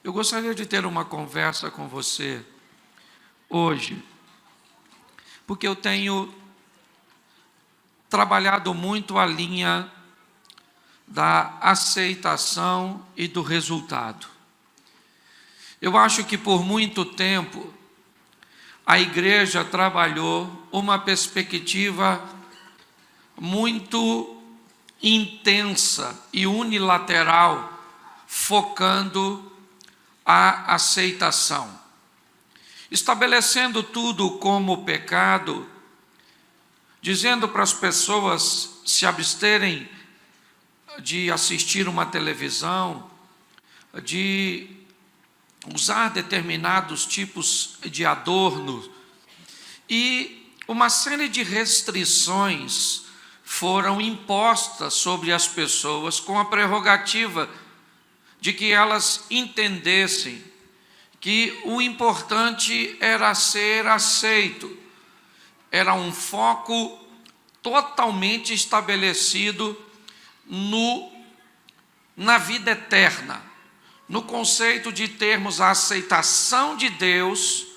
Eu gostaria de ter uma conversa com você hoje, porque eu tenho trabalhado muito a linha da aceitação e do resultado. Eu acho que por muito tempo a igreja trabalhou uma perspectiva muito intensa e unilateral, focando a aceitação, estabelecendo tudo como pecado, dizendo para as pessoas se absterem de assistir uma televisão, de usar determinados tipos de adorno, e uma série de restrições foram impostas sobre as pessoas com a prerrogativa de que elas entendessem que o importante era ser aceito. Era um foco totalmente estabelecido na vida eterna, no conceito de termos a aceitação de Deus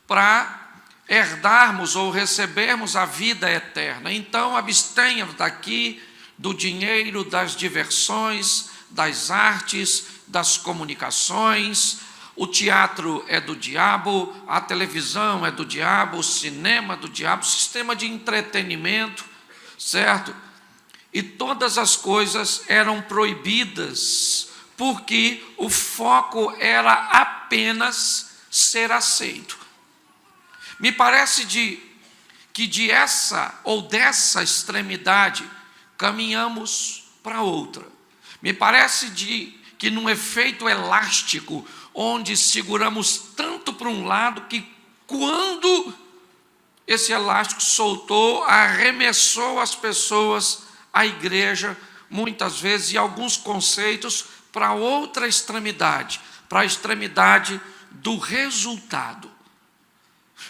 para herdarmos ou recebermos a vida eterna. Então, abstenha daqui do dinheiro, das diversões, das artes, das comunicações. O teatro é do diabo, a televisão é do diabo, o cinema é do diabo, o sistema de entretenimento, certo? E todas as coisas eram proibidas, porque o foco era apenas ser aceito. Me parece que dessa extremidade caminhamos para outra. Me parece que num efeito elástico, onde seguramos tanto para um lado que quando esse elástico soltou, arremessou as pessoas, a igreja, muitas vezes, e alguns conceitos para outra extremidade, para a extremidade do resultado.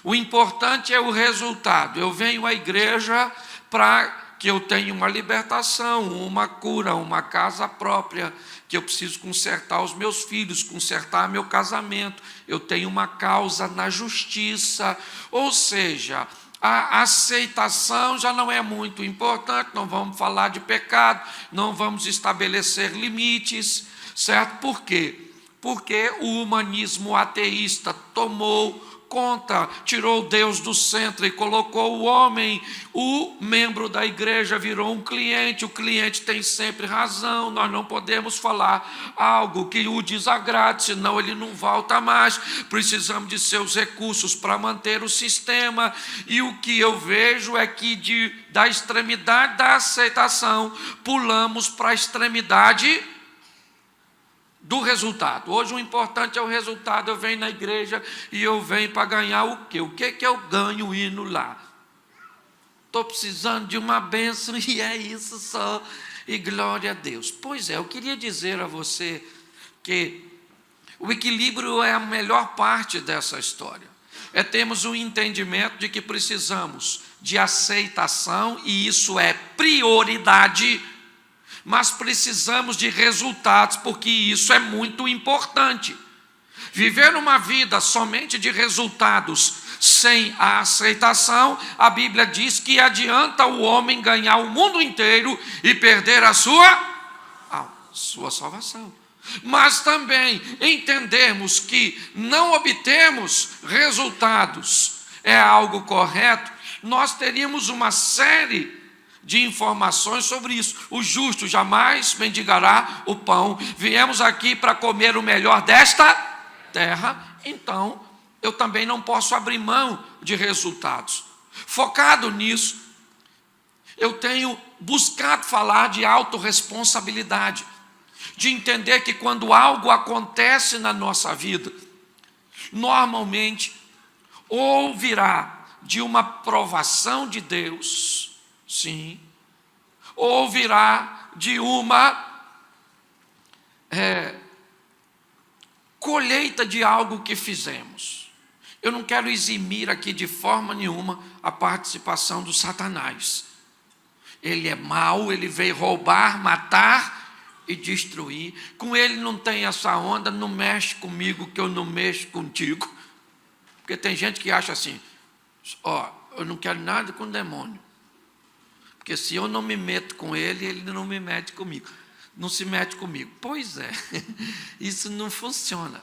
O importante é o resultado. Eu venho à igreja para que eu tenha uma libertação, uma cura, uma casa própria, que eu preciso consertar os meus filhos, consertar meu casamento, eu tenho uma causa na justiça. Ou seja, a aceitação já não é muito importante, não vamos falar de pecado, não vamos estabelecer limites, certo? Por quê? Porque o humanismo ateísta tomou conta, tirou Deus do centro e colocou o homem, o membro da igreja virou um cliente, o cliente tem sempre razão, nós não podemos falar algo que o desagrade, senão ele não volta mais, precisamos de seus recursos para manter o sistema, e o que eu vejo é que da extremidade da aceitação, pulamos para a extremidade do resultado. Hoje o importante é o resultado. Eu venho na igreja e eu venho para ganhar o quê? O que eu ganho indo lá? Estou precisando de uma bênção e é isso só, e glória a Deus. Pois é, eu queria dizer a você que o equilíbrio é a melhor parte dessa história. Termos um entendimento de que precisamos de aceitação, e isso é prioridade, mas precisamos de resultados, porque isso é muito importante. Viver uma vida somente de resultados, sem a aceitação, a Bíblia diz que adianta o homem ganhar o mundo inteiro e perder a sua salvação. Mas também entendermos que não obtemos resultados é algo correto, nós teríamos uma série de informações sobre isso. O justo jamais mendigará o pão. Viemos aqui para comer o melhor desta terra, então eu também não posso abrir mão de resultados. Focado nisso, eu tenho buscado falar de autorresponsabilidade, de entender que quando algo acontece na nossa vida, normalmente ou virá de uma provação de Deus, sim, ou virá de uma colheita de algo que fizemos. Eu não quero eximir aqui de forma nenhuma a participação do Satanás. Ele é mau, ele veio roubar, matar e destruir. Com ele não tem essa onda, não mexe comigo que eu não mexo contigo. Porque tem gente que acha assim, eu não quero nada com o demônio. Porque se eu não me meto com ele, ele não me mete comigo. Não se mete comigo. Pois é, isso não funciona.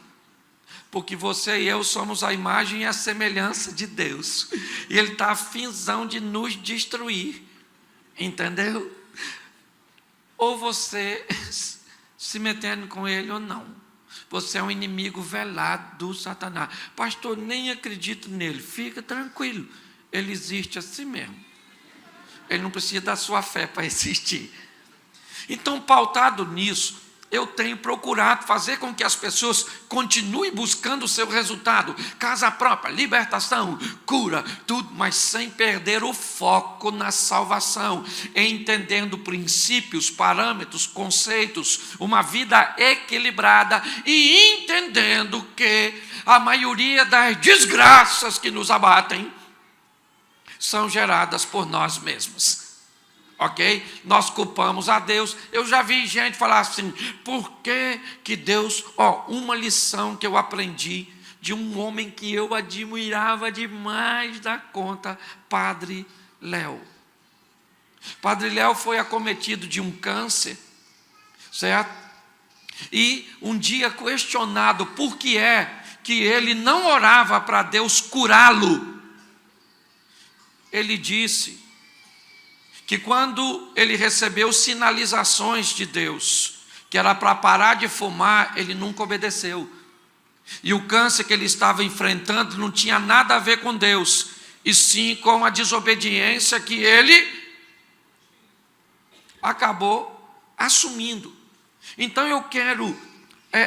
Porque você e eu somos a imagem e a semelhança de Deus. E Ele está afinzão de nos destruir. Entendeu? Ou você se metendo com Ele ou não. Você é um inimigo velado do Satanás. Pastor, nem acredito nele. Fica tranquilo. Ele existe assim mesmo. Ele não precisa da sua fé para existir. Então, pautado nisso, eu tenho procurado fazer com que as pessoas continuem buscando o seu resultado, casa própria, libertação, cura, tudo, mas sem perder o foco na salvação, entendendo princípios, parâmetros, conceitos, uma vida equilibrada e entendendo que a maioria das desgraças que nos abatem são geradas por nós mesmos. Ok? Nós culpamos a Deus. Eu já vi gente falar assim, por que Deus... uma lição que eu aprendi de um homem que eu admirava demais da conta, Padre Léo. Padre Léo foi acometido de um câncer, certo? E um dia questionado por que é que ele não orava para Deus curá-lo, ele disse que quando ele recebeu sinalizações de Deus, que era para parar de fumar, ele nunca obedeceu. E o câncer que ele estava enfrentando não tinha nada a ver com Deus, e sim com a desobediência que ele acabou assumindo. Então eu quero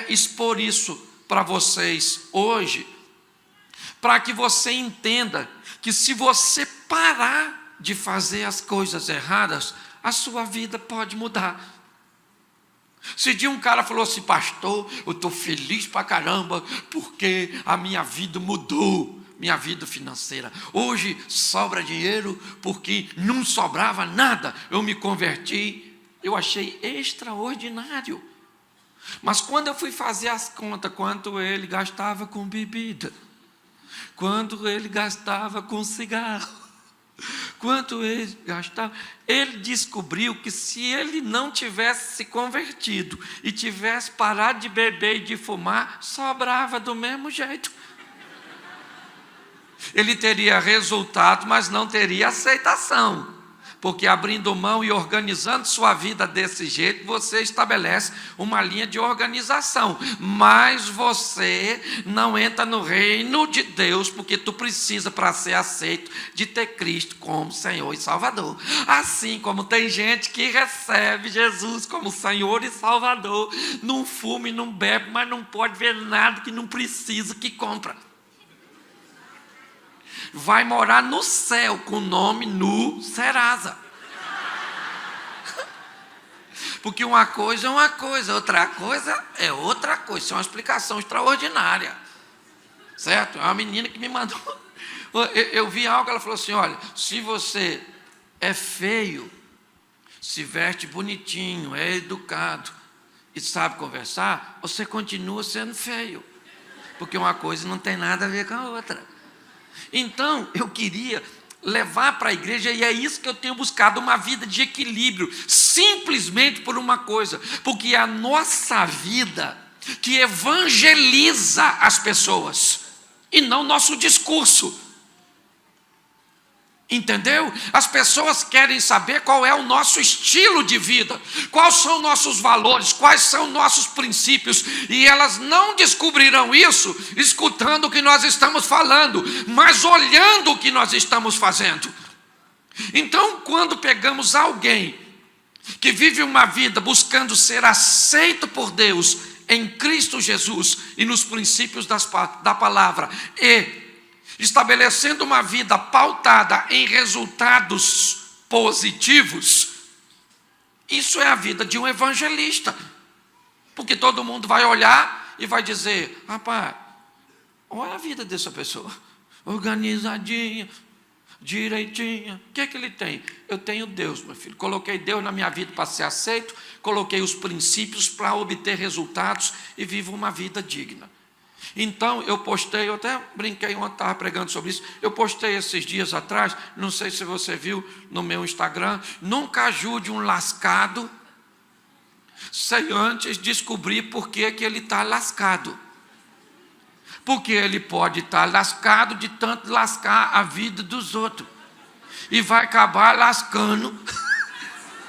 expor isso para vocês hoje, para que você entenda que se você parar de fazer as coisas erradas, a sua vida pode mudar. Se dia um cara falou assim, pastor, eu estou feliz pra caramba, porque a minha vida mudou, minha vida financeira. Hoje sobra dinheiro, porque não sobrava nada, eu me converti. Eu achei extraordinário. Mas quando eu fui fazer as contas, quanto ele gastava com bebida, quanto ele gastava com cigarro, quanto ele gastava, ele descobriu que se ele não tivesse se convertido e tivesse parado de beber e de fumar, sobrava do mesmo jeito. Ele teria resultado, mas não teria aceitação. Porque abrindo mão e organizando sua vida desse jeito, você estabelece uma linha de organização. Mas você não entra no reino de Deus, porque tu precisa, para ser aceito, de ter Cristo como Senhor e Salvador. Assim como tem gente que recebe Jesus como Senhor e Salvador, não fuma e não bebe, mas não pode ver nada que não precisa, que compra. Vai morar no céu com o nome no Serasa. Porque uma coisa é uma coisa, outra coisa é outra coisa. Isso é uma explicação extraordinária. Certo? É uma menina que me mandou. Eu vi algo, ela falou assim, olha, se você é feio, se veste bonitinho, é educado e sabe conversar, você continua sendo feio. Porque uma coisa não tem nada a ver com a outra. Então, eu queria levar para a igreja, e é isso que eu tenho buscado, uma vida de equilíbrio, simplesmente por uma coisa, porque é a nossa vida que evangeliza as pessoas, e não nosso discurso. Entendeu? As pessoas querem saber qual é o nosso estilo de vida, quais são nossos valores, quais são nossos princípios, e elas não descobrirão isso escutando o que nós estamos falando, mas olhando o que nós estamos fazendo. Então, quando pegamos alguém que vive uma vida buscando ser aceito por Deus em Cristo Jesus e nos princípios da palavra, e estabelecendo uma vida pautada em resultados positivos, isso é a vida de um evangelista. Porque todo mundo vai olhar e vai dizer, rapaz, olha a vida dessa pessoa, organizadinha, direitinho. O que é que ele tem? Eu tenho Deus, meu filho. Coloquei Deus na minha vida para ser aceito, coloquei os princípios para obter resultados e vivo uma vida digna. Então, eu postei, eu até brinquei ontem, estava pregando sobre isso, eu postei esses dias atrás, não sei se você viu no meu Instagram, nunca ajude um lascado sem antes descobrir por que ele está lascado. Porque ele pode estar lascado de tanto lascar a vida dos outros. E vai acabar lascando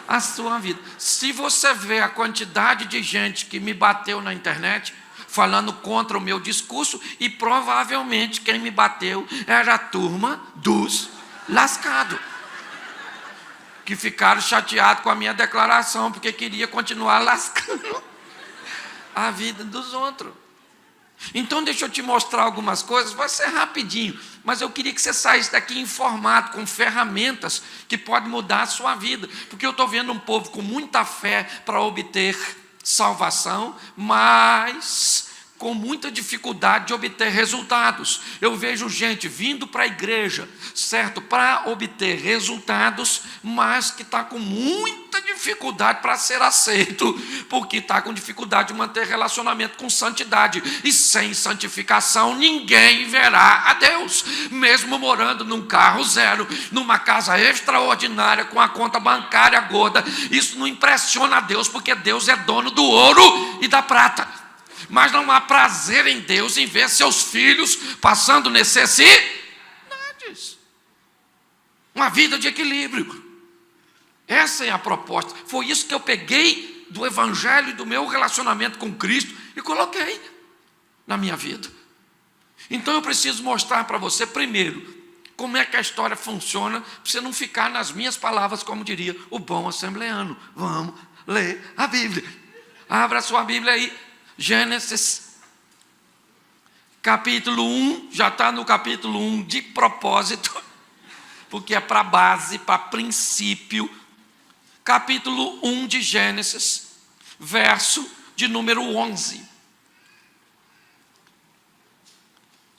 a sua vida. Se você vê a quantidade de gente que me bateu na internet, falando contra o meu discurso, e provavelmente quem me bateu era a turma dos lascados, que ficaram chateados com a minha declaração, porque queria continuar lascando a vida dos outros. Então deixa eu te mostrar algumas coisas, vai ser rapidinho, mas eu queria que você saísse daqui informado, com ferramentas que podem mudar a sua vida, porque eu estou vendo um povo com muita fé para obter salvação, mas com muita dificuldade de obter resultados. Eu vejo gente vindo para a igreja, certo, para obter resultados, mas que está com muita dificuldade para ser aceito, porque está com dificuldade de manter relacionamento com santidade, e sem santificação ninguém verá a Deus, mesmo morando num carro zero, numa casa extraordinária, com a conta bancária gorda. Isso não impressiona a Deus, porque Deus é dono do ouro e da prata. Mas não há prazer em Deus em ver seus filhos passando necessidades. Uma vida de equilíbrio. Essa é a proposta. Foi isso que eu peguei do Evangelho e do meu relacionamento com Cristo e coloquei na minha vida. Então eu preciso mostrar para você, primeiro, como é que a história funciona, para você não ficar nas minhas palavras, como diria o bom assembleano. Vamos ler a Bíblia. Abra a sua Bíblia aí. Gênesis, capítulo 1, já está no capítulo 1 de propósito, porque é para base, para princípio. Capítulo 1 de Gênesis, verso de número 11.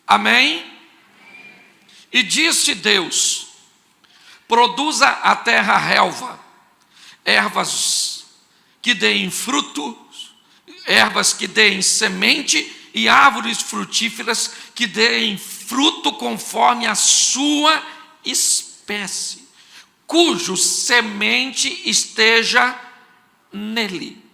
Amém? E disse Deus: produza a terra relva, ervas que deem fruto, ervas que deem semente e árvores frutíferas que deem fruto conforme a sua espécie, cujo semente esteja nele,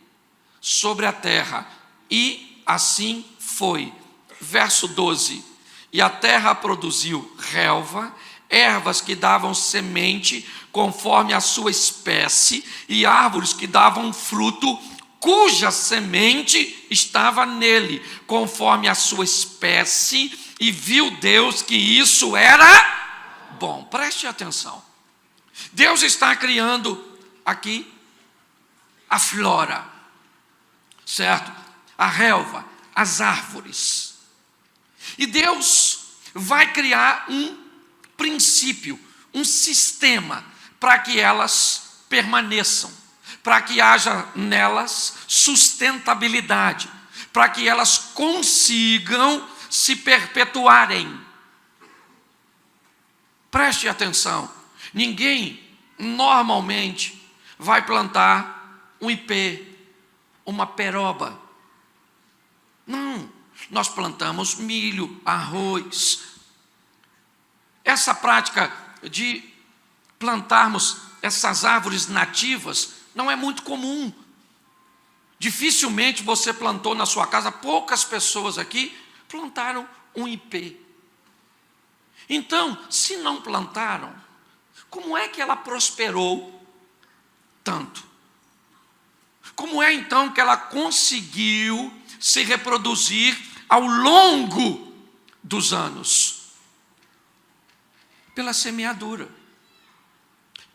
sobre a terra. E assim foi. Verso 12. E a terra produziu relva, ervas que davam semente conforme a sua espécie, e árvores que davam fruto, cuja semente estava nele, conforme a sua espécie, e viu Deus que isso era bom. Preste atenção. Deus está criando aqui a flora, certo? A relva, as árvores. E Deus vai criar um princípio, um sistema, para que elas permaneçam, para que haja nelas sustentabilidade, para que elas consigam se perpetuarem. Preste atenção, ninguém normalmente vai plantar um ipê, uma peroba. Não, nós plantamos milho, arroz. Essa prática de plantarmos essas árvores nativas não é muito comum. Dificilmente você plantou na sua casa, poucas pessoas aqui plantaram um ipê. Então, se não plantaram, como é que ela prosperou tanto? Como é então que ela conseguiu se reproduzir ao longo dos anos? Pela semeadura.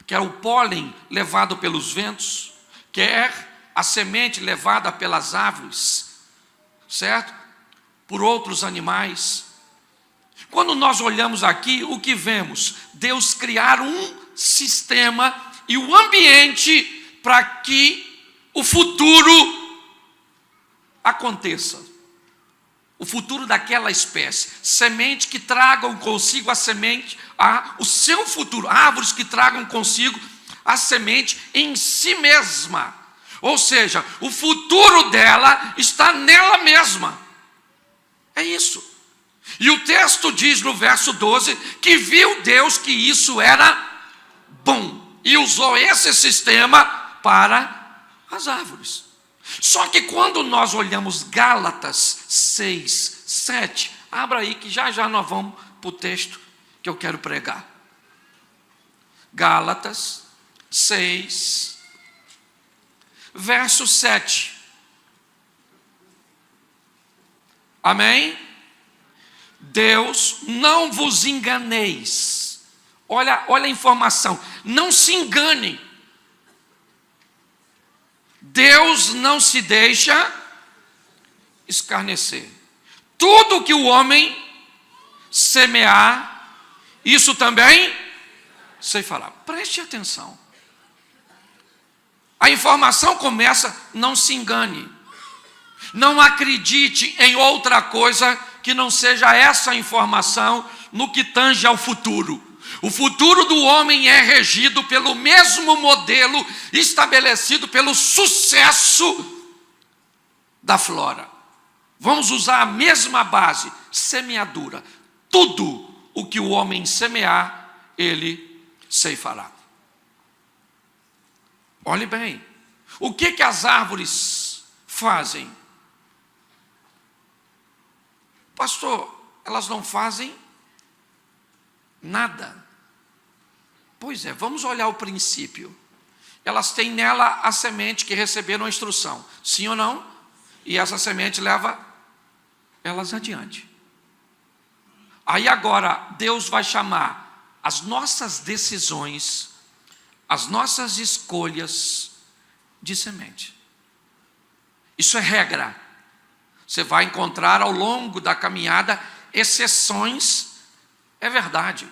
Quer o pólen levado pelos ventos, quer a semente levada pelas árvores, certo? Por outros animais. Quando nós olhamos aqui, o que vemos? Deus criar um sistema e o ambiente para que o futuro aconteça. O futuro daquela espécie. Semente que tragam consigo a semente o seu futuro, árvores que tragam consigo a semente em si mesma. Ou seja, o futuro dela está nela mesma. É isso. E o texto diz no verso 12 que viu Deus que isso era bom e usou esse sistema para as árvores. Só que quando nós olhamos Gálatas 6, 7, abra aí que já nós vamos para o texto que eu quero pregar. Gálatas 6, verso 7. Amém? Deus, não vos enganeis. Olha a informação. Não se engane. Deus não se deixa escarnecer. Tudo que o homem semear, isso também ceifará. Preste atenção. A informação começa, não se engane. Não acredite em outra coisa que não seja essa informação no que tange ao futuro. O futuro do homem é regido pelo mesmo modelo estabelecido pelo sucesso da flora. Vamos usar a mesma base, semeadura. Tudo o que o homem semear, ele ceifará. Olhe bem, o que as árvores fazem? Pastor, elas não fazem nada. Pois é, vamos olhar o princípio. Elas têm nela a semente que receberam a instrução, sim ou não? E essa semente leva elas adiante. Aí agora, Deus vai chamar as nossas decisões, as nossas escolhas de semente. Isso é regra. Você vai encontrar ao longo da caminhada exceções, é verdade.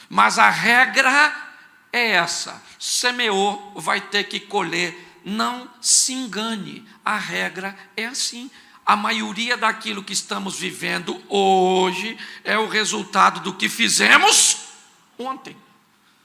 Mas a regra é essa: semeou, vai ter que colher. Não se engane, a regra é assim. A maioria daquilo que estamos vivendo hoje é o resultado do que fizemos ontem.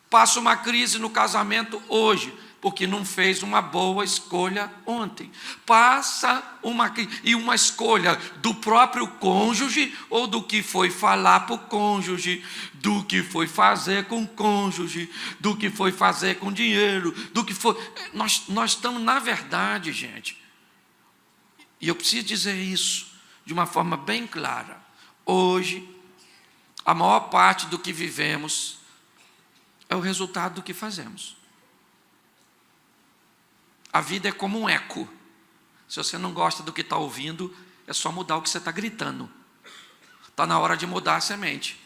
Passa uma crise no casamento hoje, porque não fez uma boa escolha ontem. Passa uma escolha do próprio cônjuge, ou do que foi falar para o cônjuge, do que foi fazer com o cônjuge, do que foi fazer com dinheiro, do que foi... Nós estamos, na verdade, gente, e eu preciso dizer isso de uma forma bem clara. Hoje, a maior parte do que vivemos é o resultado do que fazemos. A vida é como um eco. Se você não gosta do que está ouvindo, é só mudar o que você está gritando. Está na hora de mudar a semente.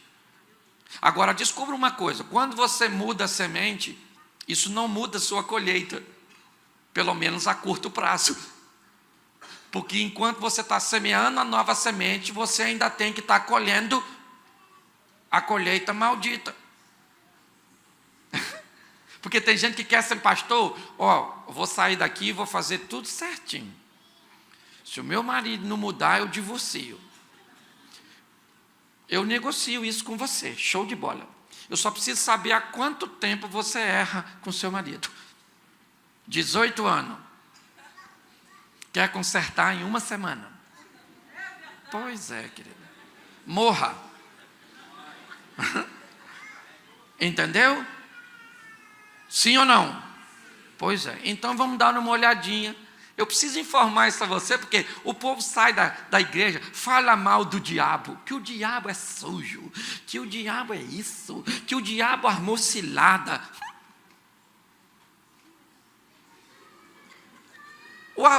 Agora, descubra uma coisa: quando você muda a semente, isso não muda a sua colheita, pelo menos a curto prazo. Porque enquanto você está semeando a nova semente, você ainda tem que estar colhendo a colheita maldita. Porque tem gente que quer ser pastor, eu vou sair daqui e vou fazer tudo certinho. Se o meu marido não mudar, eu divorcio. Eu negocio isso com você, show de bola. Eu só preciso saber há quanto tempo você erra com seu marido. 18 anos. Quer consertar em uma semana? Pois é, querida. Morra. Entendeu? Sim ou não? Pois é. Então vamos dar uma olhadinha. Eu preciso informar isso a você, porque o povo sai da igreja, fala mal do diabo, que o diabo é sujo, que o diabo é isso, que o diabo armou cilada.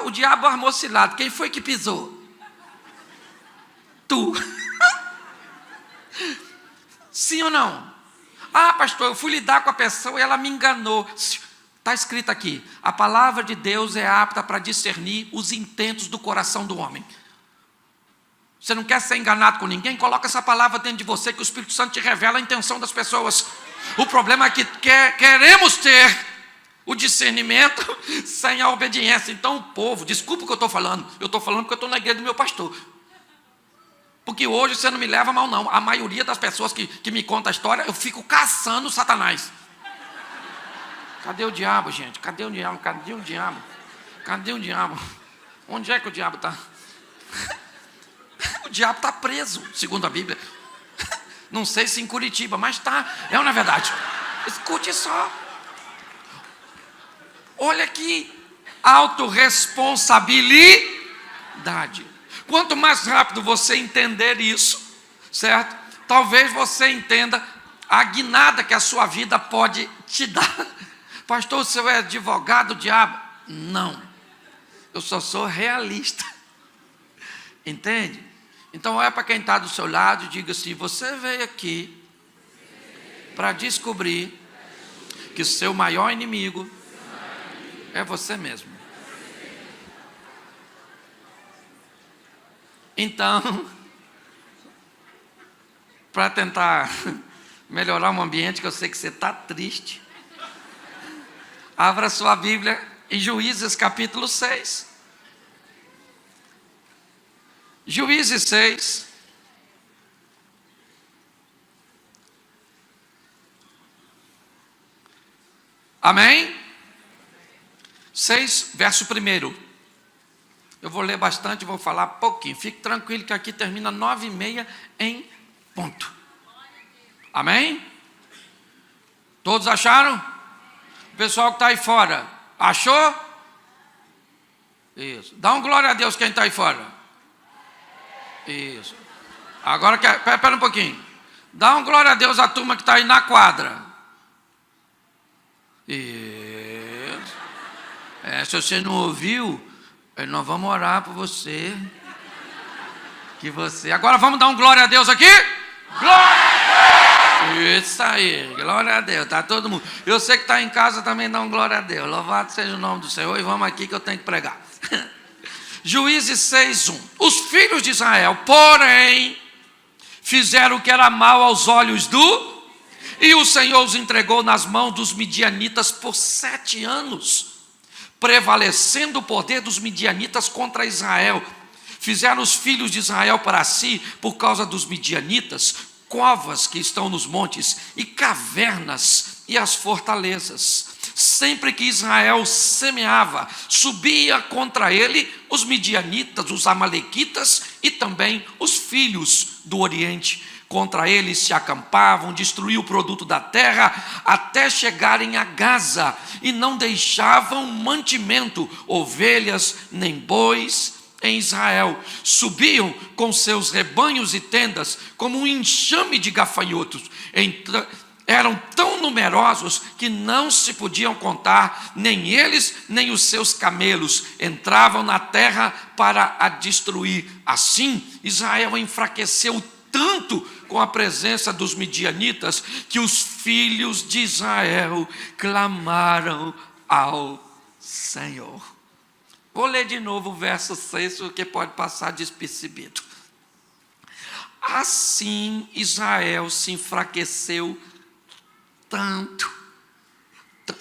O diabo armou cilada. Quem foi que pisou? Tu. Sim ou não? Ah, pastor, eu fui lidar com a pessoa e ela me enganou. Está escrito aqui: a palavra de Deus é apta para discernir os intentos do coração do homem. Você não quer ser enganado com ninguém? Coloca essa palavra dentro de você, que o Espírito Santo te revela a intenção das pessoas. O problema é que queremos ter o discernimento sem a obediência. Então o povo, desculpa o que eu estou falando porque eu estou na igreja do meu pastor. Porque hoje você não me leva mal, não. A maioria das pessoas que me conta a história, eu fico caçando Satanás. Cadê o diabo, gente? Cadê o diabo? Cadê o diabo? Cadê o diabo? Onde é que o diabo está? O diabo está preso, segundo a Bíblia. Não sei se em Curitiba, mas está. É ou não é verdade? Escute só. Olha aqui. Autorresponsabilidade. Quanto mais rápido você entender isso, certo? Talvez você entenda a guinada que a sua vida pode te dar. Pastor, o senhor é advogado do diabo? Não. Eu só sou realista. Entende? Então olha para quem está do seu lado e diga assim: você veio aqui para descobrir que o seu maior inimigo é você mesmo. Então, para tentar melhorar um ambiente que eu sei que você está triste, abra sua Bíblia em Juízes capítulo 6. Juízes 6. Amém? 6, verso 1. Eu vou ler bastante, vou falar pouquinho. Fique tranquilo que aqui termina 9h30 em ponto. Amém? Todos acharam? O pessoal que está aí fora, achou? Isso. Dá um glória a Deus quem está aí fora. Isso. Agora, espera um pouquinho. Dá um glória a Deus à turma que está aí na quadra. Isso. Se você não ouviu, nós vamos orar por você. Agora vamos dar um glória a Deus aqui? Glória a Deus! Isso aí, glória a Deus. Está todo mundo. Eu sei que está em casa também, dá um glória a Deus. Louvado seja o nome do Senhor. E vamos aqui que eu tenho que pregar. Juízes 6:1. Os filhos de Israel, porém, fizeram o que era mal aos olhos e o Senhor os entregou nas mãos dos midianitas por 7 anos. Prevalecendo o poder dos midianitas contra Israel. Fizeram os filhos de Israel para si, por causa dos midianitas, covas que estão nos montes, e cavernas e as fortalezas. Sempre que Israel semeava, subia contra ele os midianitas, os amalequitas e também os filhos do Oriente. Contra eles se acampavam, destruíam o produto da terra, até chegarem a Gaza, e não deixavam mantimento, ovelhas nem bois em Israel. Subiam com seus rebanhos e tendas, como um enxame de gafanhotos. Eram tão numerosos que não se podiam contar, nem eles, nem os seus camelos. Entravam na terra para a destruir. Assim, Israel enfraqueceu tanto com a presença dos midianitas, que os filhos de Israel clamaram ao Senhor. Vou ler de novo o verso 6, porque pode passar despercebido. Assim Israel se enfraqueceu tanto.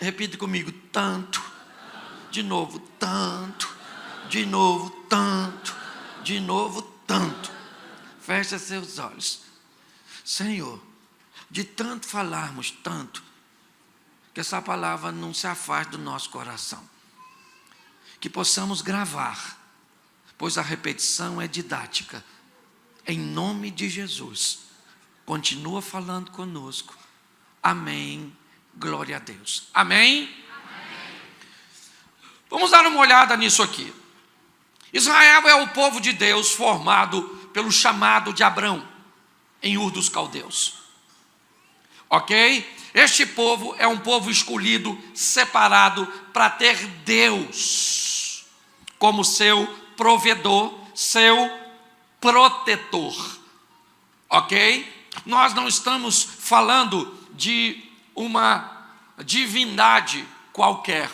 Repita comigo: tanto. De novo, tanto. De novo, tanto. De novo, tanto. Feche seus olhos. Senhor, de tanto falarmos tanto, que essa palavra não se afaste do nosso coração. Que possamos gravar, pois a repetição é didática. Em nome de Jesus, continua falando conosco. Amém. Glória a Deus. Amém? Amém. Vamos dar uma olhada nisso aqui. Israel é o povo de Deus formado pelo chamado de Abrão, em Ur dos Caldeus. Ok? Este povo é um povo escolhido, separado, para ter Deus como seu provedor, seu protetor. Ok? Nós não estamos falando de uma divindade qualquer.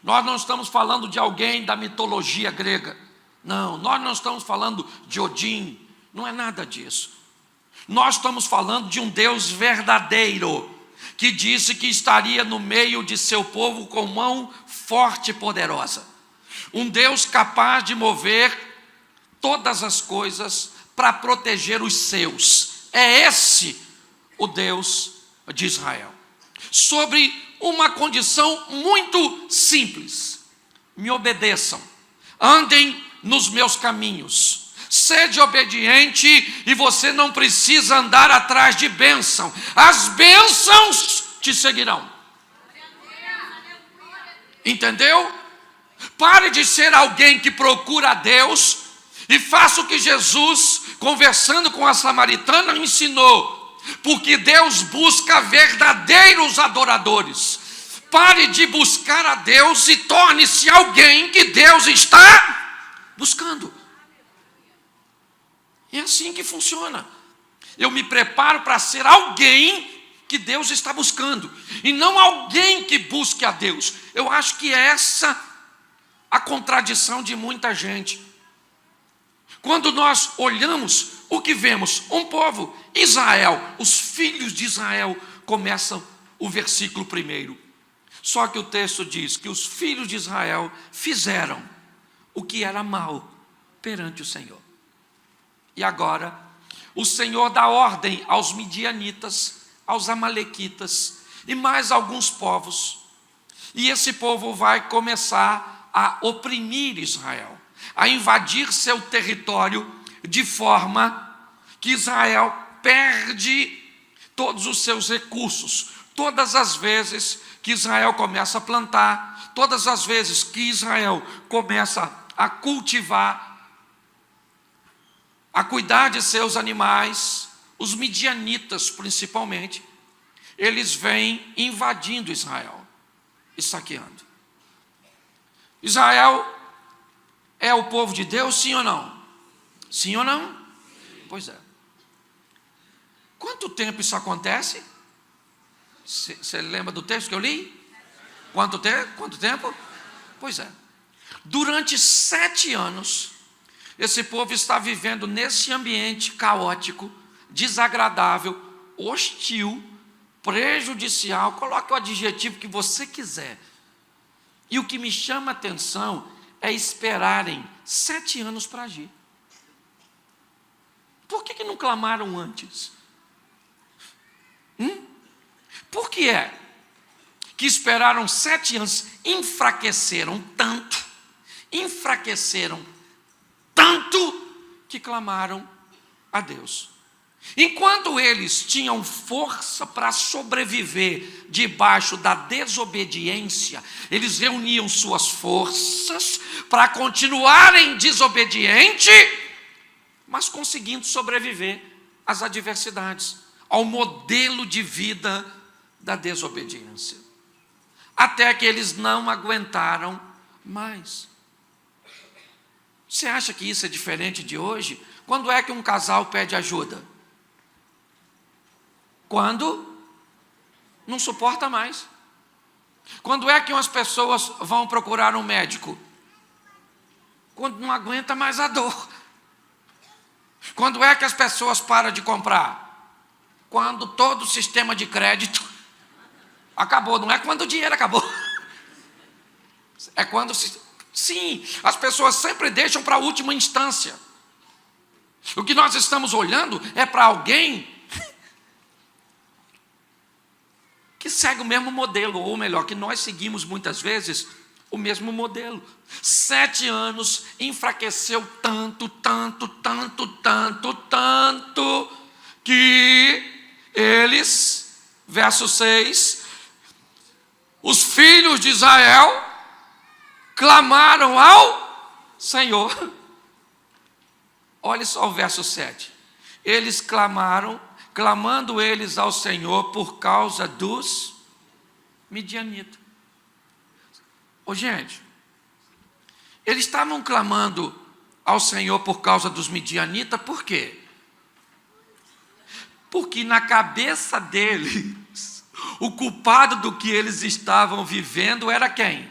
Nós não estamos falando de alguém da mitologia grega. Não, nós não estamos falando de Odin. Não é nada disso. Nós estamos falando de um Deus verdadeiro, que disse que estaria no meio de seu povo com mão forte e poderosa. Um Deus capaz de mover todas as coisas para proteger os seus. É esse o Deus de Israel. Sobre uma condição muito simples: me obedeçam, andem nos meus caminhos, sede obediente e você não precisa andar atrás de bênção, as bênçãos te seguirão. Entendeu? Pare de ser alguém que procura a Deus e faça o que Jesus, conversando com a samaritana, ensinou. Porque Deus busca verdadeiros adoradores. Pare de buscar a Deus e torne-se alguém que Deus está buscando. É assim que funciona. Eu me preparo para ser alguém que Deus está buscando, e não alguém que busque a Deus. Eu acho que é essa a contradição de muita gente. Quando nós olhamos, o que vemos? Um povo, Israel, os filhos de Israel, começam o versículo 1. Só que o texto diz que os filhos de Israel fizeram o que era mal perante o Senhor. E agora, o Senhor dá ordem aos midianitas, aos amalequitas e mais alguns povos. E esse povo vai começar a oprimir Israel, a invadir seu território, de forma que Israel perde todos os seus recursos. Todas as vezes que Israel começa a plantar, todas as vezes que Israel começa a cultivar, a cuidar de seus animais, os midianitas principalmente, eles vêm invadindo Israel e saqueando. Israel é o povo de Deus, sim ou não? Sim ou não? Pois é. Quanto tempo isso acontece? Você lembra do texto que eu li? Quanto tempo? Pois é. Durante 7 anos, esse povo está vivendo nesse ambiente caótico, desagradável, hostil, prejudicial. Coloque o adjetivo que você quiser. E o que me chama a atenção é esperarem 7 anos para agir. Por que não clamaram antes? Por que é que esperaram 7 anos? Enfraqueceram tanto que clamaram a Deus. Enquanto eles tinham força para sobreviver debaixo da desobediência, eles reuniam suas forças para continuarem desobedientes, mas conseguindo sobreviver às adversidades, ao modelo de vida da desobediência, até que eles não aguentaram mais. Você acha que isso é diferente de hoje? Quando é que um casal pede ajuda? Quando não suporta mais. Quando é que umas pessoas vão procurar um médico? Quando não aguenta mais a dor. Quando é que as pessoas param de comprar? Quando todo o sistema de crédito acabou. Não é quando o dinheiro acabou. É quando... Sim, as pessoas sempre deixam para a última instância. O que nós estamos olhando é para alguém que segue o mesmo modelo, ou melhor, que nós seguimos muitas vezes o mesmo modelo. 7 anos, enfraqueceu tanto, que eles, verso 6, os filhos de Israel clamaram ao Senhor. Olha só o verso 7. Eles clamaram, clamando eles ao Senhor por causa dos midianitas. Gente, eles estavam clamando ao Senhor por causa dos midianitas, por quê? Porque na cabeça deles, o culpado do que eles estavam vivendo era quem?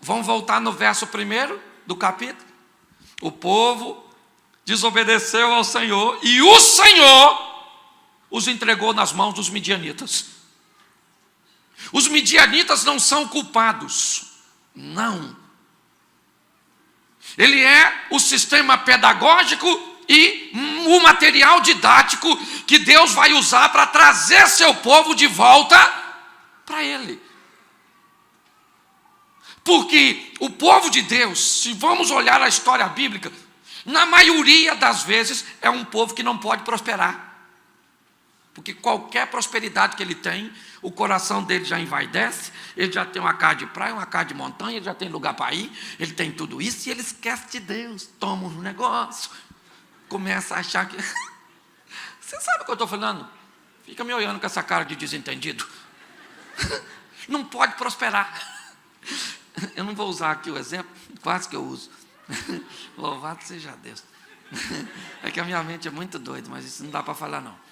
Vamos voltar no verso 1 do capítulo. O povo desobedeceu ao Senhor e o Senhor os entregou nas mãos dos midianitas. Os midianitas não são culpados, não. Ele é o sistema pedagógico e o material didático que Deus vai usar para trazer seu povo de volta para Ele. Porque o povo de Deus, se vamos olhar a história bíblica, na maioria das vezes é um povo que não pode prosperar. Porque qualquer prosperidade que ele tem, o coração dele já envaidece, ele já tem uma casa de praia, uma casa de montanha, ele já tem lugar para ir, ele tem tudo isso e ele esquece de Deus, toma um negócio, começa a achar que... Você sabe o que eu estou falando? Fica me olhando com essa cara de desentendido. Não pode prosperar. Eu não vou usar aqui o exemplo, quase que eu uso. Louvado seja Deus. É que a minha mente é muito doida, mas isso não dá para falar não.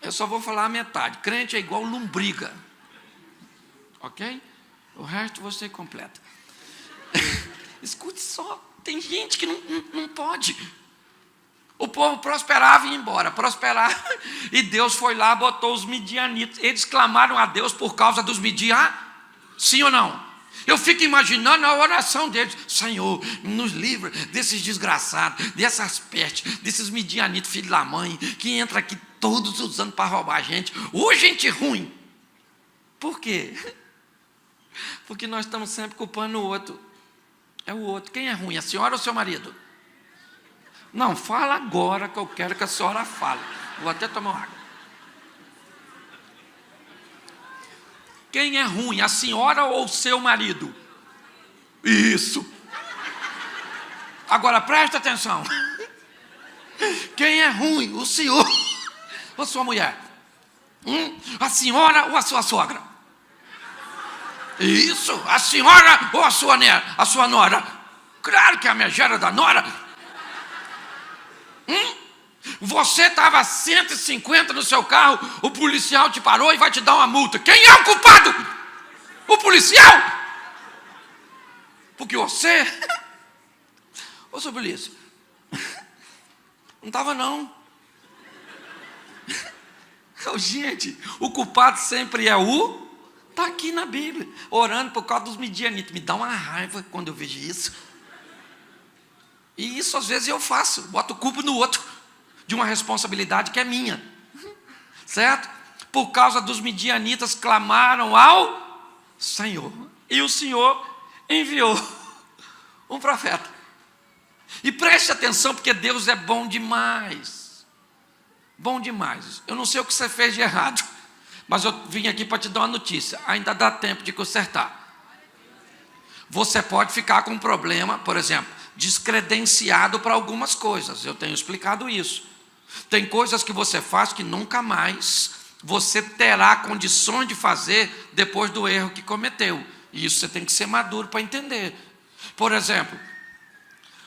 Eu só vou falar a metade. Crente é igual lombriga, ok? O resto você completa. Escute só, tem gente que não pode. O povo prosperava e ia embora, prosperava, e Deus foi lá, botou os midianitas. Eles clamaram a Deus por causa dos midianitas, sim ou não? Eu fico imaginando a oração deles: Senhor, nos livra desses desgraçados, dessas pestes, desses midianitas, filhos da mãe, que entra aqui todos os anos para roubar a gente. Ô, gente ruim! Por quê? Porque nós estamos sempre culpando o outro. É o outro. Quem é ruim, a senhora ou seu marido? Não, fala agora que eu quero que a senhora fale. Vou até tomar uma água. Quem é ruim, a senhora ou o seu marido? Isso. Agora presta atenção. Quem é ruim, o senhor ou a sua mulher? A senhora ou a sua sogra? Isso, a senhora ou a sua nora? Claro que é a megera da nora. Você estava a 150 no seu carro, o policial te parou e vai te dar uma multa. Quem é o culpado? O policial? Porque você... Ô, seu polícia, não estava não. Gente, o culpado sempre é o... Está aqui na Bíblia, orando por causa dos midianitas. Me dá uma raiva quando eu vejo isso. E isso às vezes eu faço, boto culpa no outro, de uma responsabilidade que é minha, certo? Por causa dos midianitas, clamaram ao Senhor, e o Senhor enviou um profeta. E preste atenção, porque Deus é bom demais, bom demais. Eu não sei o que você fez de errado, mas eu vim aqui para te dar uma notícia: ainda dá tempo de consertar. Você pode ficar com um problema, por exemplo, descredenciado para algumas coisas. Eu tenho explicado isso. Tem coisas que você faz que nunca mais você terá condições de fazer depois do erro que cometeu. E isso você tem que ser maduro para entender. Por exemplo,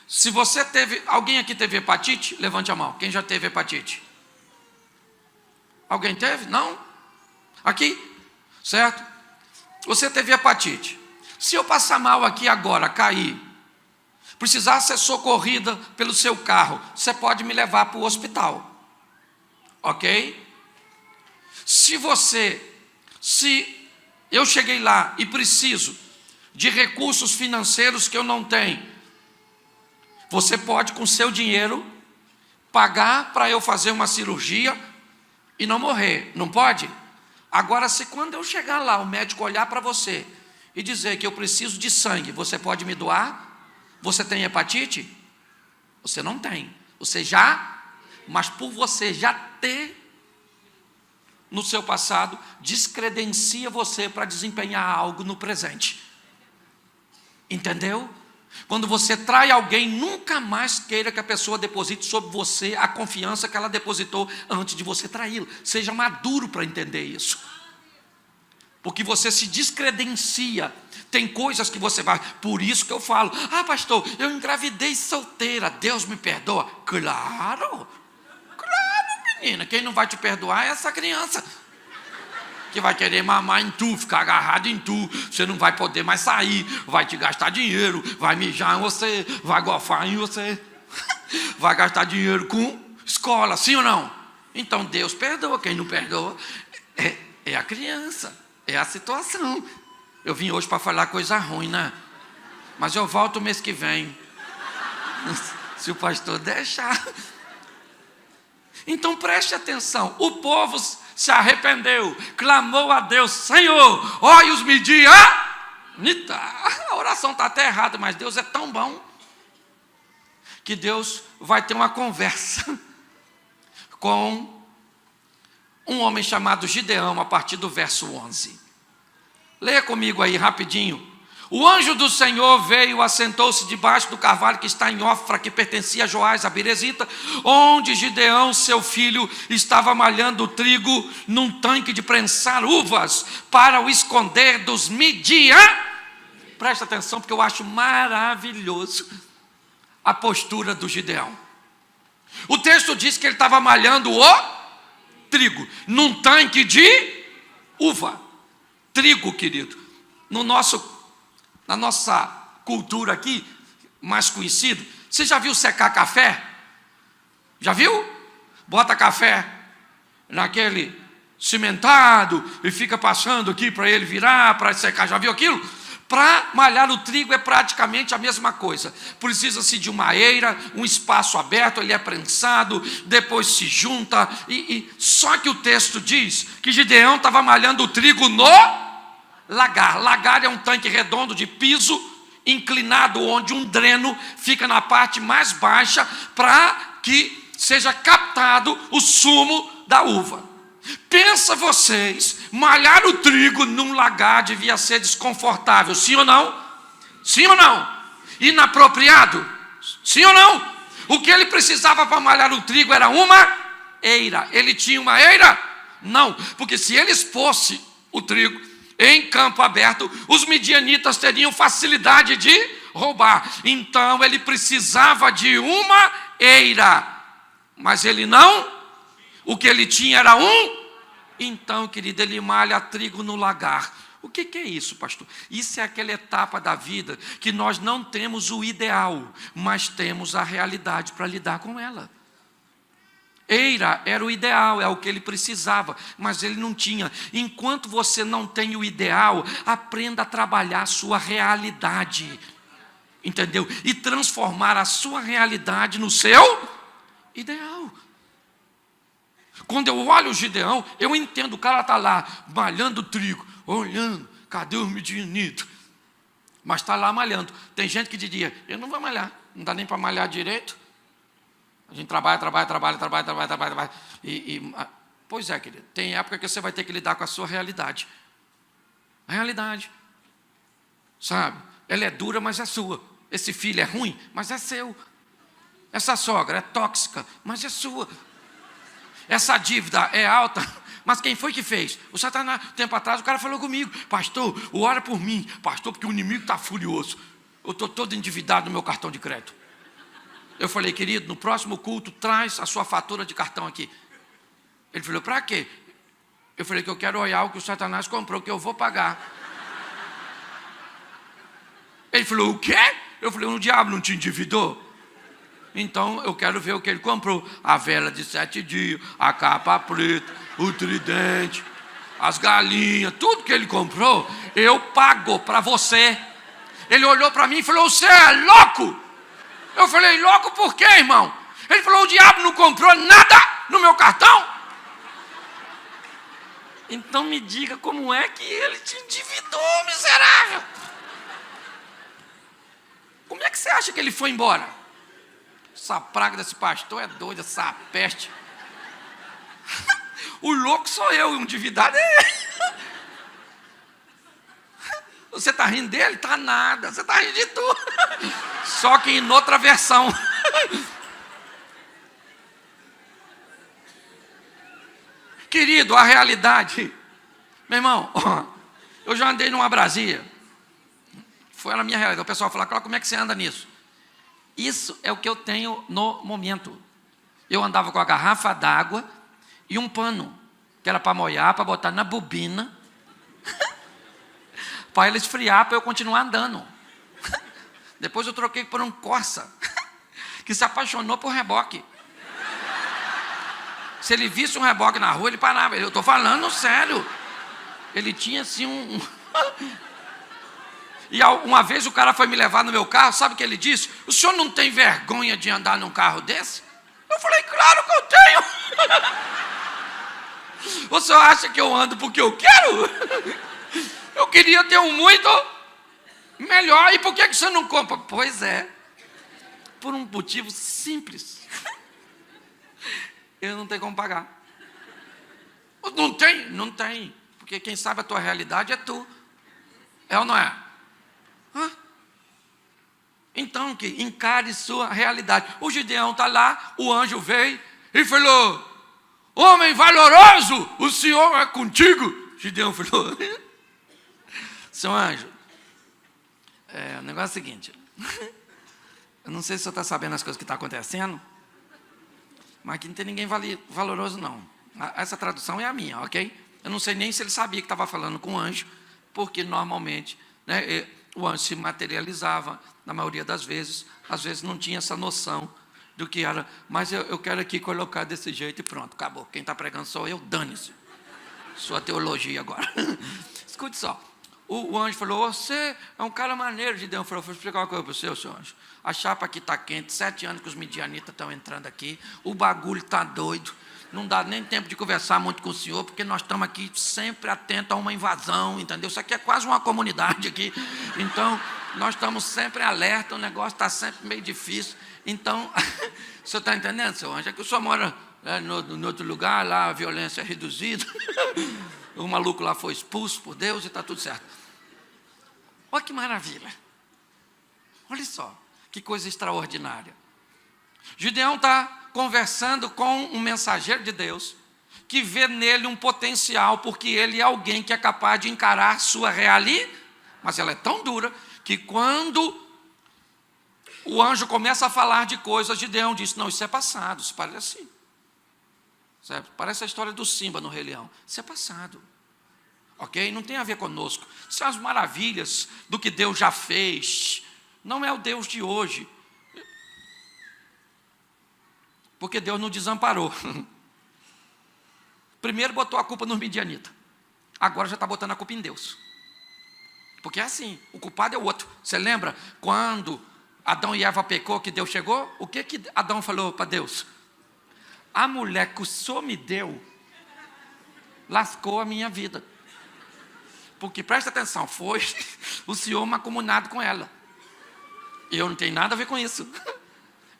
se você teve... Alguém aqui teve hepatite? Levante a mão. Quem já teve hepatite? Alguém teve? Não? Aqui? Certo? Você teve hepatite. Se eu passar mal aqui agora, cair, precisar ser socorrida pelo seu carro, você pode me levar para o hospital, ok? Se eu cheguei lá e preciso de recursos financeiros que eu não tenho, você pode com seu dinheiro pagar para eu fazer uma cirurgia e não morrer, não pode? Agora, se quando eu chegar lá, o médico olhar para você e dizer que eu preciso de sangue, você pode me doar? Você tem hepatite? Você não tem. Você já, mas por você já ter no seu passado, descredencia você para desempenhar algo no presente. Entendeu? Quando você trai alguém, nunca mais queira que a pessoa deposite sobre você a confiança que ela depositou antes de você traí-lo. Seja maduro para entender isso. Porque você se descredencia. Tem coisas que você vai... Por isso que eu falo: ah, pastor, eu engravidei solteira, Deus me perdoa. Claro, menina. Quem não vai te perdoar é essa criança, que vai querer mamar em tu, ficar agarrado em tu. Você não vai poder mais sair, vai te gastar dinheiro, vai mijar em você, vai gofar em você, vai gastar dinheiro com escola, sim ou não? Então Deus perdoa. Quem não perdoa é a criança, é a situação. Eu vim hoje para falar coisa ruim, né? Mas eu volto mês que vem. Se o pastor deixar. Então preste atenção, o povo se arrependeu, clamou a Deus: Senhor, olha os midianitas. A oração está até errada, mas Deus é tão bom que Deus vai ter uma conversa com um homem chamado Gideão, a partir do verso 11. Leia comigo aí rapidinho. O anjo do Senhor veio, assentou-se debaixo do carvalho que está em Ofra, que pertencia a Joás, a Birezita, onde Gideão, seu filho, estava malhando o trigo num tanque de prensar uvas, para o esconder dos midianitas. Presta atenção, porque eu acho maravilhoso a postura do Gideão. O texto diz que ele estava malhando o trigo num tanque de uva. Trigo, querido, na nossa cultura aqui, mais conhecido, você já viu secar café? Já viu? Bota café naquele cimentado e fica passando aqui para ele virar, para secar. Já viu aquilo? Para malhar o trigo é praticamente a mesma coisa. Precisa-se de uma eira, um espaço aberto, ele é prensado, depois se junta. Só que o texto diz que Gideão estava malhando o trigo no lagar. Lagar é um tanque redondo de piso inclinado, onde um dreno fica na parte mais baixa para que seja captado o sumo da uva. Pensa vocês, malhar o trigo num lagar devia ser desconfortável, sim ou não? Sim ou não? Inapropriado? Sim ou não? O que ele precisava para malhar o trigo era uma eira. Ele tinha uma eira? Não, porque se ele expôsse o trigo em campo aberto, os midianitas teriam facilidade de roubar. Então ele precisava de uma eira, mas ele não. O que ele tinha era Então, querido, ele malha trigo no lagar. O que é isso, pastor? Isso é aquela etapa da vida que nós não temos o ideal, mas temos a realidade para lidar com ela. Eira era o ideal, é o que ele precisava, mas ele não tinha. Enquanto você não tem o ideal, aprenda a trabalhar a sua realidade, entendeu? E transformar a sua realidade no seu ideal. Quando eu olho o Gideão, eu entendo, o cara está lá malhando trigo, olhando, cadê os midianitas? Mas está lá malhando. Tem gente que diria: eu não vou malhar, não dá nem para malhar direito. A gente trabalha. Pois é, querido, tem época que você vai ter que lidar com a sua realidade. A realidade, sabe? Ela é dura, mas é sua. Esse filho é ruim, mas é seu. Essa sogra é tóxica, mas é sua. Essa dívida é alta, mas quem foi que fez? O Satanás. Tempo atrás o cara falou comigo: pastor, ora por mim, pastor, porque o inimigo está furioso. Eu estou todo endividado no meu cartão de crédito. Eu falei: querido, no próximo culto traz a sua fatura de cartão aqui. Ele falou: para quê? Eu falei que eu quero olhar o que o Satanás comprou, que eu vou pagar. Ele falou: o quê? Eu falei: o diabo não te endividou? Então eu quero ver o que ele comprou. A vela de 7 dias, a capa preta, o tridente, as galinhas, tudo que ele comprou, eu pago para você. Ele olhou para mim e falou: você é louco? Eu falei: louco por quê, irmão? Ele falou: o diabo não comprou nada no meu cartão. Então me diga como é que ele te endividou, miserável. Como é que você acha que ele foi embora? Essa praga desse pastor é doida, essa peste. O louco sou eu, o endividado é ele. Você está rindo dele? Está nada, você está rindo de tudo. Só que em outra versão. Querido, a realidade. Meu irmão, eu já andei numa Brasília. Foi na minha realidade. O pessoal fala: como é que você anda nisso? Isso é o que eu tenho no momento. Eu andava com a garrafa d'água e um pano, que era para molhar, para botar na bobina, para ele esfriar, para eu continuar andando. Depois eu troquei por um Corsa, que se apaixonou por reboque. Se ele visse um reboque na rua, ele parava. Eu estou falando sério. Ele tinha assim E uma vez o cara foi me levar no meu carro, sabe o que ele disse? O senhor não tem vergonha de andar num carro desse? Eu falei, claro que eu tenho. O senhor acha que eu ando porque eu quero? Eu queria ter um muito melhor. E por que você não compra? Pois é, por um motivo simples. Eu não tenho como pagar. Não tem? Não tem. Porque quem sabe a tua realidade é tu. É ou não é? Então, que encare sua realidade. O Gideão está lá, o anjo veio e falou, homem valoroso, o Senhor é contigo. Gideão falou, seu anjo, o negócio é o seguinte, eu não sei se você está sabendo as coisas que estão acontecendo, mas aqui não tem ninguém valoroso não. Essa tradução é a minha, ok? Eu não sei nem se ele sabia que estava falando com o anjo, porque normalmente, né, o anjo se materializava, na maioria das vezes, às vezes não tinha essa noção do que era, mas eu quero aqui colocar desse jeito e pronto, acabou. Quem está pregando sou eu, dane-se. Sua teologia agora. Escute só, o anjo falou, você é um cara maneiro, Gideão falou, vou explicar uma coisa para você, seu anjo. A chapa aqui está quente, 7 anos que os midianitas estão entrando aqui, o bagulho está doido, não dá nem tempo de conversar muito com o senhor, porque nós estamos aqui sempre atentos a uma invasão, entendeu? Isso aqui é quase uma comunidade aqui, então nós estamos sempre alerta, o negócio está sempre meio difícil. Então, o senhor está entendendo, seu anjo? É que o senhor mora no outro lugar, lá a violência é reduzida, o maluco lá foi expulso por Deus e está tudo certo. Olha que maravilha, olha só, que coisa extraordinária. Gideão está conversando com um mensageiro de Deus, que vê nele um potencial, porque ele é alguém que é capaz de encarar sua realidade, mas ela é tão dura, que quando o anjo começa a falar de coisas, Gideão diz, não, isso é passado, isso parece assim. Certo? Parece a história do Simba no Rei Leão. Isso é passado. Ok? Não tem a ver conosco. São as maravilhas do que Deus já fez. Não é o Deus de hoje. Porque Deus não desamparou. Primeiro botou a culpa nos midianitas. Agora já está botando a culpa em Deus. Porque é assim, o culpado é o outro. Você lembra quando Adão e Eva pecou, que Deus chegou? O que Adão falou para Deus? A mulher que o Senhor me deu, lascou a minha vida. Porque, presta atenção, foi o Senhor mancomunado com ela. Eu não tenho nada a ver com isso.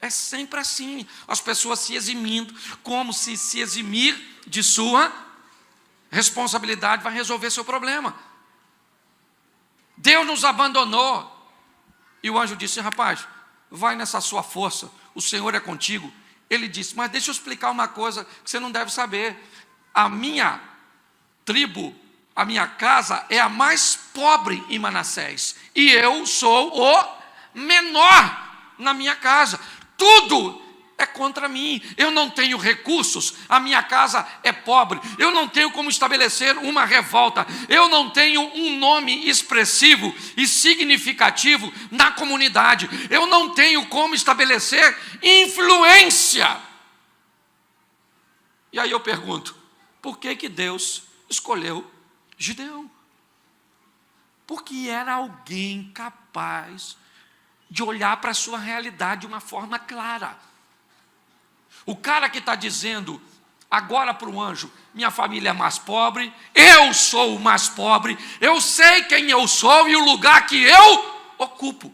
É sempre assim, as pessoas se eximindo, como se eximir de sua responsabilidade vai resolver seu problema. Deus nos abandonou. E o anjo disse, rapaz, vai nessa sua força, o Senhor é contigo. Ele disse, mas deixa eu explicar uma coisa que você não deve saber. A minha tribo, a minha casa é a mais pobre em Manassés. E eu sou o menor na minha casa. Tudo é contra mim. Eu não tenho recursos, a minha casa é pobre. Eu não tenho como estabelecer uma revolta. Eu não tenho um nome expressivo e significativo na comunidade. Eu não tenho como estabelecer influência. E aí eu pergunto, por que Deus escolheu Gideão? Porque era alguém capaz de olhar para a sua realidade de uma forma clara. O cara que está dizendo agora para o anjo, minha família é mais pobre, eu sou o mais pobre, eu sei quem eu sou e o lugar que eu ocupo.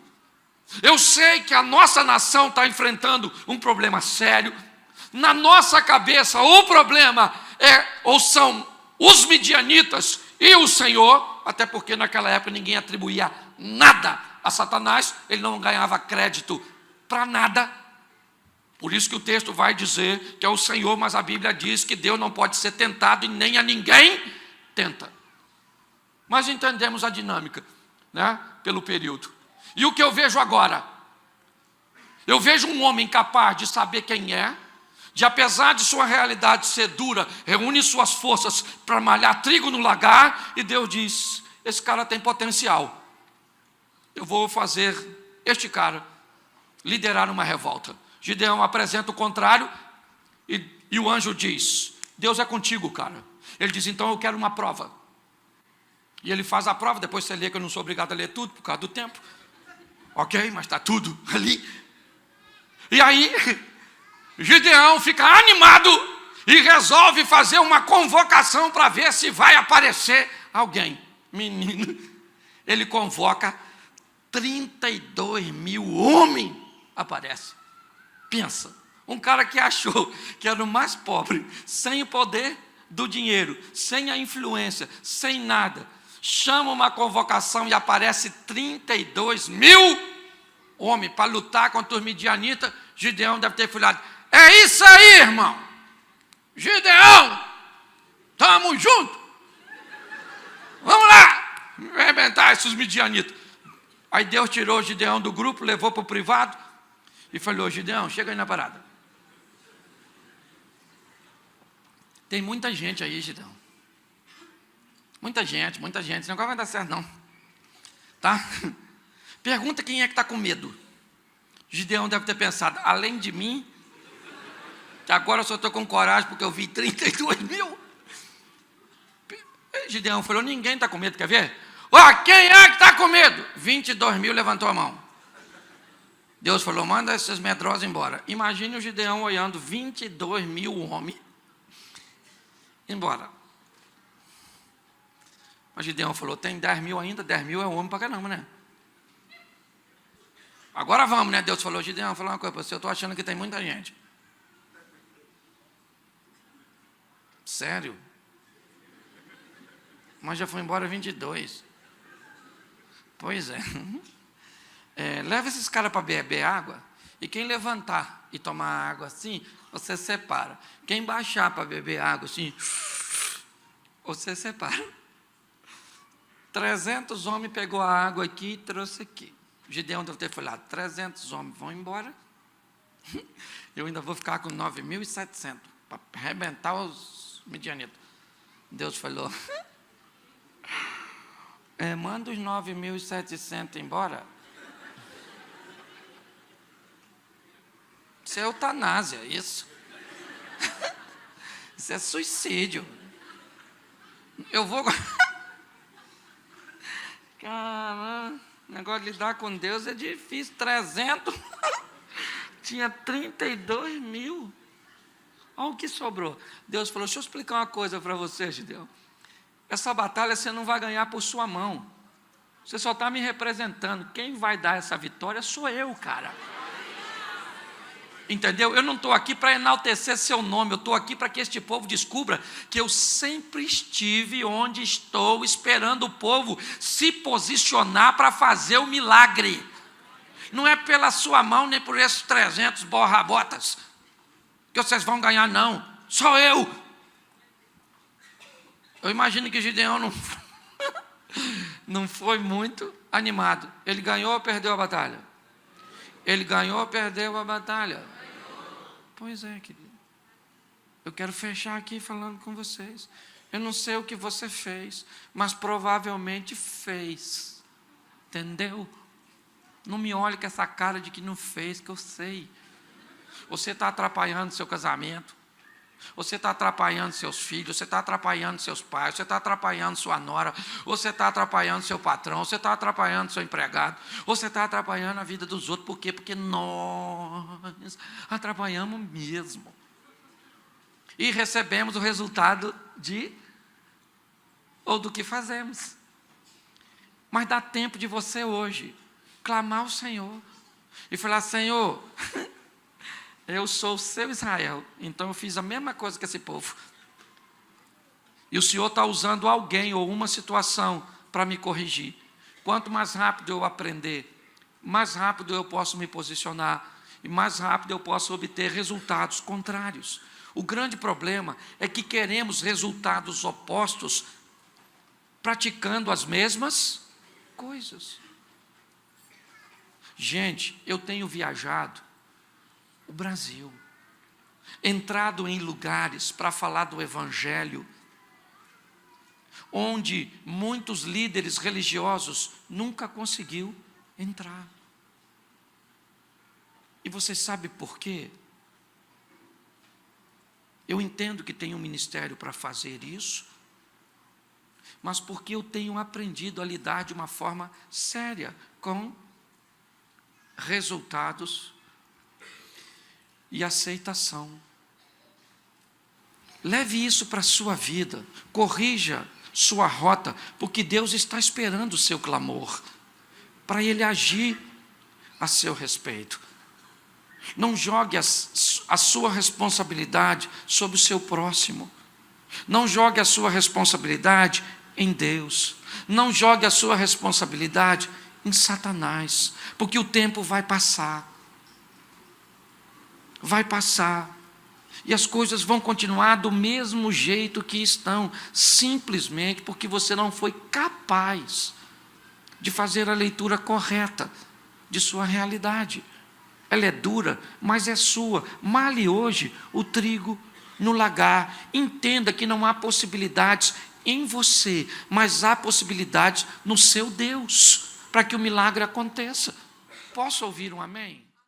Eu sei que a nossa nação está enfrentando um problema sério. Na nossa cabeça o problema são os midianitas e o Senhor, até porque naquela época ninguém atribuía nada a Satanás, ele não ganhava crédito para nada. Por isso que o texto vai dizer que é o Senhor, mas a Bíblia diz que Deus não pode ser tentado e nem a ninguém tenta. Mas entendemos a dinâmica, né? Pelo período. E o que eu vejo agora? Eu vejo um homem capaz de saber quem é, de apesar de sua realidade ser dura, reúne suas forças para malhar trigo no lagar, e Deus diz, esse cara tem potencial. Eu vou fazer este cara liderar uma revolta. Gideão apresenta o contrário e o anjo diz, Deus é contigo, cara. Ele diz, então eu quero uma prova. E ele faz a prova, depois você lê, que eu não sou obrigado a ler tudo por causa do tempo. Ok, mas está tudo ali. E aí, Gideão fica animado e resolve fazer uma convocação para ver se vai aparecer alguém. Menino, ele convoca 32 mil homens, aparece. Pensa, um cara que achou que era o mais pobre, sem o poder do dinheiro, sem a influência, sem nada, chama uma convocação e aparece 32 mil homens para lutar contra os midianitas. Gideão deve ter falado: é isso aí, irmão, Gideão, estamos juntos, vamos lá, arrebentar esses midianitas. Aí Deus tirou Gideão do grupo, levou para o privado e falou: Gideão, chega aí na parada. Tem muita gente aí, Gideão. Muita gente. Esse negócio vai dar certo, não. Tá? Pergunta quem é que está com medo. Gideão deve ter pensado: além de mim, que agora eu só estou com coragem porque eu vi 32 mil. Gideão falou: ninguém está com medo, quer ver? Quem é que está com medo? 22 mil levantou a mão. Deus falou: manda esses medrosos embora. Imagine o Gideão olhando 22 mil homens embora. Mas Gideão falou: tem 10 mil ainda? 10 mil é homem pra caramba, né? Agora vamos, né? Deus falou: Gideão, vou falar uma coisa para você, eu estou achando que tem muita gente. Sério? Mas já foi embora 22. Pois é. Leva esses caras para beber água, e quem levantar e tomar água assim, você separa. Quem baixar para beber água assim, você separa. 300 homens pegou a água aqui e trouxe aqui. Gideão deve ter falado: 300 homens vão embora, eu ainda vou ficar com 9.700 para arrebentar os midianitas. Deus falou: manda os 9.700 embora. Isso é eutanásia, isso. Isso é suicídio. Eu vou... Caramba, o negócio de lidar com Deus é difícil. 300, tinha 32 mil. Olha o que sobrou. Deus falou: deixa eu explicar uma coisa para você, Gideão. Essa batalha você não vai ganhar por sua mão. Você só está me representando. Quem vai dar essa vitória sou eu, cara. Entendeu? Eu não estou aqui para enaltecer seu nome, eu estou aqui para que este povo descubra que eu sempre estive onde estou, esperando o povo se posicionar para fazer o milagre. Não é pela sua mão, nem por esses 300 borrabotas que vocês vão ganhar, não. Sou eu. Eu imagino que Gideão não foi muito animado. Ele ganhou ou perdeu a batalha? Ele ganhou ou perdeu a batalha? Pois é, querido. Eu quero fechar aqui falando com vocês. Eu não sei o que você fez, mas provavelmente fez. Entendeu? Não me olhe com essa cara de que não fez, que eu sei. Você está atrapalhando seu casamento. Você está atrapalhando seus filhos, você está atrapalhando seus pais, você está atrapalhando sua nora, você está atrapalhando seu patrão, você está atrapalhando seu empregado, você está atrapalhando a vida dos outros. Por quê? Porque nós atrapalhamos mesmo. E recebemos o resultado do que fazemos. Mas dá tempo de você hoje clamar ao Senhor e falar: Senhor, eu sou o seu Israel, então eu fiz a mesma coisa que esse povo. E o Senhor está usando alguém ou uma situação para me corrigir. Quanto mais rápido eu aprender, mais rápido eu posso me posicionar e mais rápido eu posso obter resultados contrários. O grande problema é que queremos resultados opostos praticando as mesmas coisas. Gente, eu tenho viajado o Brasil, entrado em lugares para falar do Evangelho, onde muitos líderes religiosos nunca conseguiu entrar. E você sabe por quê? Eu entendo que tem um ministério para fazer isso, mas porque eu tenho aprendido a lidar de uma forma séria com resultados e aceitação. Leve isso para a sua vida, corrija sua rota, porque Deus está esperando o seu clamor, para Ele agir a seu respeito. Não jogue a sua responsabilidade sobre o seu próximo. Não jogue a sua responsabilidade em Deus. Não jogue a sua responsabilidade em Satanás, porque o tempo vai passar. Vai passar. E as coisas vão continuar do mesmo jeito que estão, simplesmente porque você não foi capaz de fazer a leitura correta de sua realidade. Ela é dura, mas é sua. Male hoje o trigo no lagar. Entenda que não há possibilidades em você, mas há possibilidades no seu Deus, para que o milagre aconteça. Posso ouvir um amém?